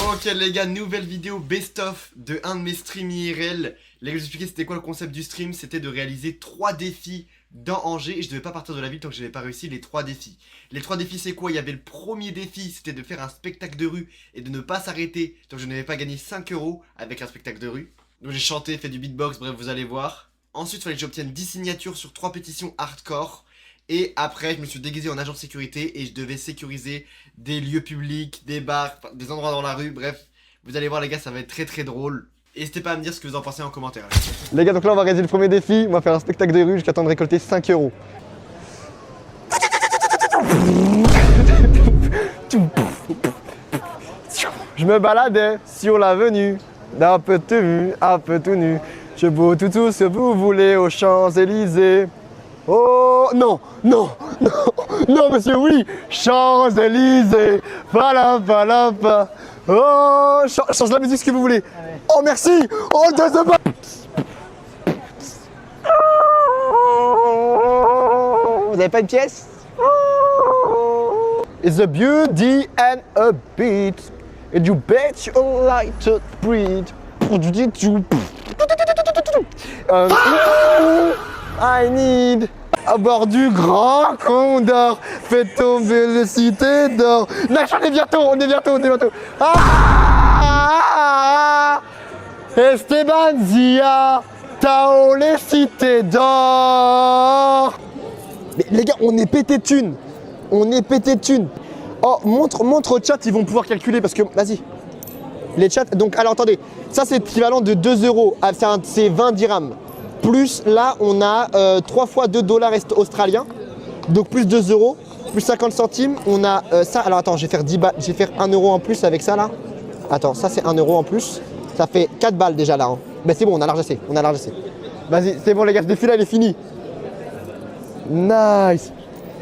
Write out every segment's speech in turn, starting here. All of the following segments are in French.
Ok les gars, nouvelle vidéo best-of de un de mes streams IRL. Les gars, je vous expliquer c'était quoi le concept du stream. C'était de réaliser 3 défis dans Angers. Et je devais pas partir de la ville tant que j'avais pas réussi les 3 défis. Les 3 défis c'est quoi? Il y avait le premier défi, c'était de faire un spectacle de rue et de ne pas s'arrêter. Donc je n'avais pas gagné 5 € avec un spectacle de rue. Donc j'ai chanté, fait du beatbox, bref vous allez voir. Ensuite il fallait que j'obtienne 10 signatures sur 3 pétitions hardcore. Et après je me suis déguisé en agent de sécurité et je devais sécuriser des lieux publics, des bars, des endroits dans la rue, bref. Vous allez voir les gars, ça va être très très drôle. N'hésitez pas à me dire ce que vous en pensez en commentaire. Les gars, donc là on va réaliser le premier défi, on va faire un spectacle de rue jusqu'à temps de récolter 5 €. Je me baladais sur l'avenue, d'un peu tout nu, un peu tout nu. Je bois tout ce que vous voulez aux Champs-Élysées. Oh non, non, non, non monsieur, oui, Champs-Élysées, voilà, voilà, voilà. Oh, change la musique ce que vous voulez. Oh merci, oh deuxième. Vous avez pas une pièce? It's a beauty and a beat, and you bet you like to breathe. I need à bord du grand Condor, fait tomber le cité d'or. Là, on est bientôt, on est bientôt. Ah, Esteban Zia, Tao les cités d'or. Mais les gars, on est pété de thunes. On est pété de thunes. Oh, montre au chat, ils vont pouvoir calculer parce que, vas-y. Les chats, donc, alors attendez, ça c'est équivalent de 2 €, c'est 20 dirhams. Plus là, on a 3 fois 2 $ australiens, donc plus 2 €, plus 50 centimes. On a ça, alors attends, je vais faire 10 balles, je vais faire 1 € en plus avec ça là. Attends, ça c'est 1 € en plus, ça fait 4 balles déjà là. Hein. Ben c'est bon, on a large assez, Vas-y, c'est bon les gars, ce défi là il est fini. Nice.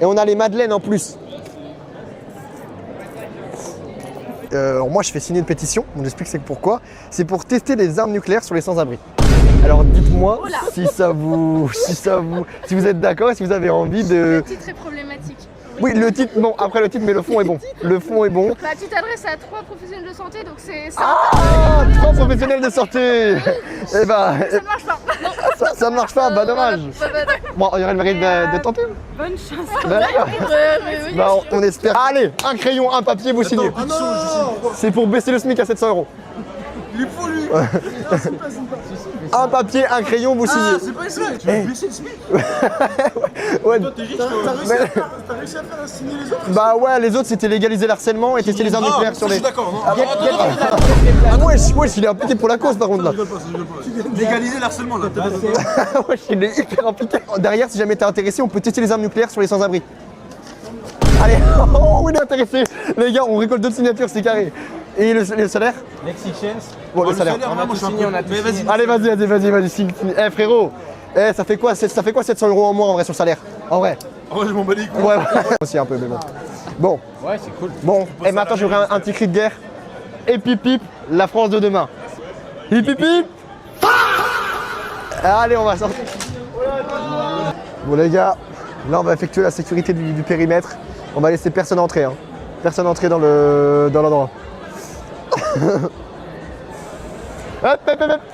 Et on a les madeleines en plus. Alors moi je fais signer une pétition, on explique c'est pourquoi. C'est pour tester les armes nucléaires sur les sans-abri. Alors dites-moi si vous êtes d'accord et si vous avez envie de... Le titre est problématique. Oui, le titre, bon, après le titre, mais le fond est bon. Le fond est bon. Bah, tu t'adresses à 3 professionnels de santé, donc c'est... Ah, 3 professionnels de santé. Eh bah... Ça ne marche pas. Ça ne marche pas, bah dommage. Bon, il y aurait le mérite de tenter. Bonne chance. Bah, Oui. bah, on espère. Allez, un crayon, un papier, vous signez. C'est pour baisser le SMIC à 700 €. Il est fou lui. Un papier, un crayon, vous signez. Ah, c'est pas ça, tu veux baisser le SMIC? Ouais. Toi, t'es riche, toi. T'as réussi à faire signer les autres? Bah ouais, les autres c'était légaliser l'harcèlement et tester les armes nucléaires sur les... Je suis d'accord, non. Ah wesh, il est impliqué pour la cause par contre là. Je rigole pas. Légaliser l'harcèlement là. Wesh, il est hyper impliqué. Derrière, si jamais t'es intéressé, on peut tester les armes nucléaires sur les sans-abri. Allez, oh, il est intéressé. Les gars, on récolte d'autres signatures, c'est carré. Et le salaire? Next chance. Bon, le salaire. On a tout signé, on a tout signé. Allez, vas-y, signe. Eh frérot, ça fait quoi 700 € en moins en vrai sur le salaire? En vrai. En vrai, je m'en bats les couilles. Ouais, aussi un peu, mais bon. Bon. Ouais, c'est cool. Bon, et maintenant j'aurai un petit cri de guerre. Et pip pip, la France de demain. Hip hip hip. Allez, on va sortir. Bon les gars, là on va effectuer la sécurité du périmètre. On va laisser personne entrer. Hein. Personne entrer dans l'endroit.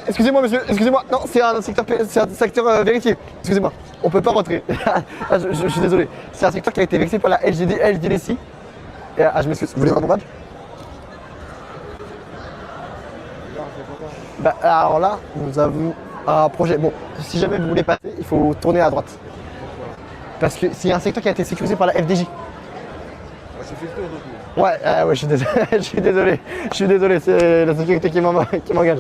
Excusez-moi monsieur, excusez-moi. Non, c'est un secteur vérifié. Excusez-moi, on peut pas rentrer. Je suis désolé. C'est un secteur qui a été vérifié par la LGDC. Et, je m'excuse. Vous voulez un bon badge? Bah, alors là, nous avons un projet. Bon, si jamais vous voulez passer, il faut tourner à droite. Parce que c'est un secteur qui a été sécurisé par la FDJ. Ouais, je suis désolé. Je suis désolé, c'est la sécurité qui m'engage.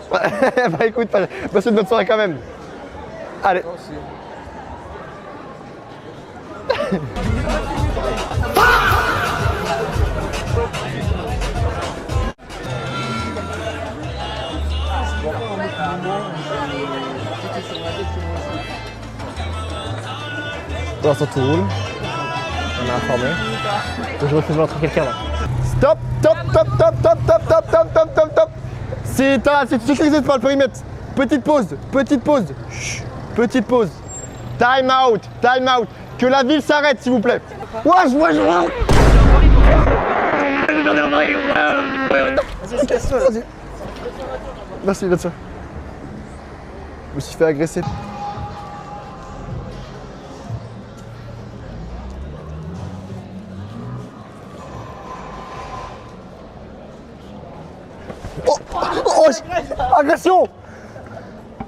Bah écoute, passez une bonne soirée quand même. Allez. Pour l'instant tout roule. On a informé. Donc je refuse d'entrer quelqu'un là. Stop. C'est sécurisé par le périmètre. Petite pause. Chut. Petite pause. Time out. Que la ville s'arrête s'il vous plaît. Wesh. Vas-y. Merci, médecin. Je me suis fait agresser. Oh, oh, agression.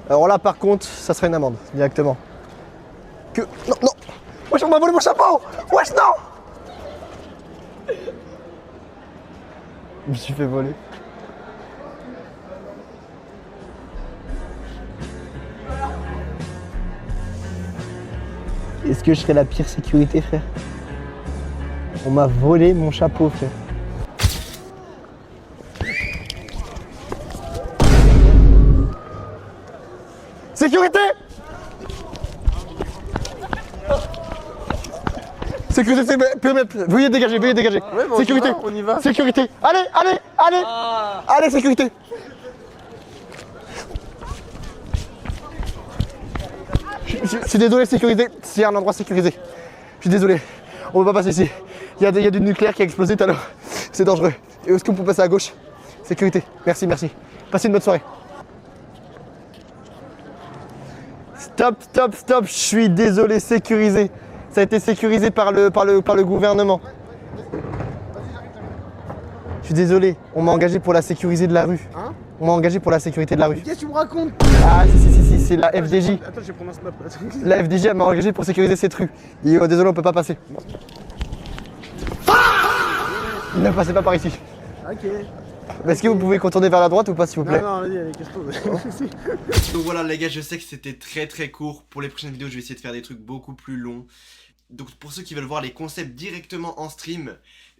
Alors là, par contre, ça serait une amende, directement. Que... Non, non. Wesh, on m'a volé mon chapeau. Wesh, non. Je me suis fait voler. Est-ce que je serais la pire sécurité, frère? On m'a volé mon chapeau, frère. Sécurité! Sécurité, veuillez dégager, veuillez dégager. Ouais, bon, Sécurité, on y va. sécurité. Allez, allez, allez, allez, sécurité. Je suis désolé, sécurité, c'est un endroit sécurisé. Je suis désolé, on peut pas passer ici. Il y a du nucléaire qui a explosé tout à l'heure. C'est dangereux. Est-ce qu'on peut passer à gauche? Sécurité, merci, merci. Passez une bonne soirée. Stop, stop, stop, je suis désolé, sécurisé. Ça a été sécurisé par le gouvernement. Je suis désolé, on m'a engagé pour la sécurité de la rue. Hein? On m'a engagé pour la sécurité de la rue. Qu'est-ce que tu me racontes? Ah si, c'est la FDJ. Attends, je vais prendre un snap. La FDJ m'a engagé pour sécuriser cette rue. Et désolé, on peut pas passer. Ne passez pas par ici. Ok. Est-ce que vous pouvez contourner vers la droite ou pas, s'il vous plaît? Non, vas-y, allez, casse-toi. Donc voilà les gars, je sais que c'était très court. Pour les prochaines vidéos, je vais essayer de faire des trucs beaucoup plus longs. Donc pour ceux qui veulent voir les concepts directement en stream,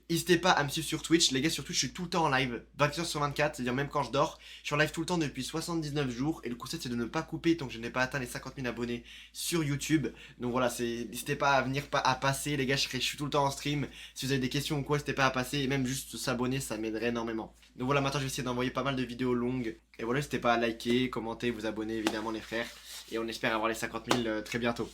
n'hésitez pas à me suivre sur Twitch. Les gars, sur Twitch, je suis tout le temps en live, 24h sur 24, c'est-à-dire même quand je dors. Je suis en live tout le temps depuis 79 jours. Et le concept, c'est de ne pas couper tant que je n'ai pas atteint les 50 000 abonnés sur YouTube. Donc voilà, n'hésitez pas à venir à passer. Les gars, je suis tout le temps en stream. Si vous avez des questions ou quoi, n'hésitez pas à passer. Et même juste s'abonner, ça m'aiderait énormément. Donc voilà, maintenant, je vais essayer d'envoyer pas mal de vidéos longues. Et voilà, n'hésitez pas à liker, commenter, vous abonner, évidemment, les frères. Et on espère avoir les 50 000 très bientôt.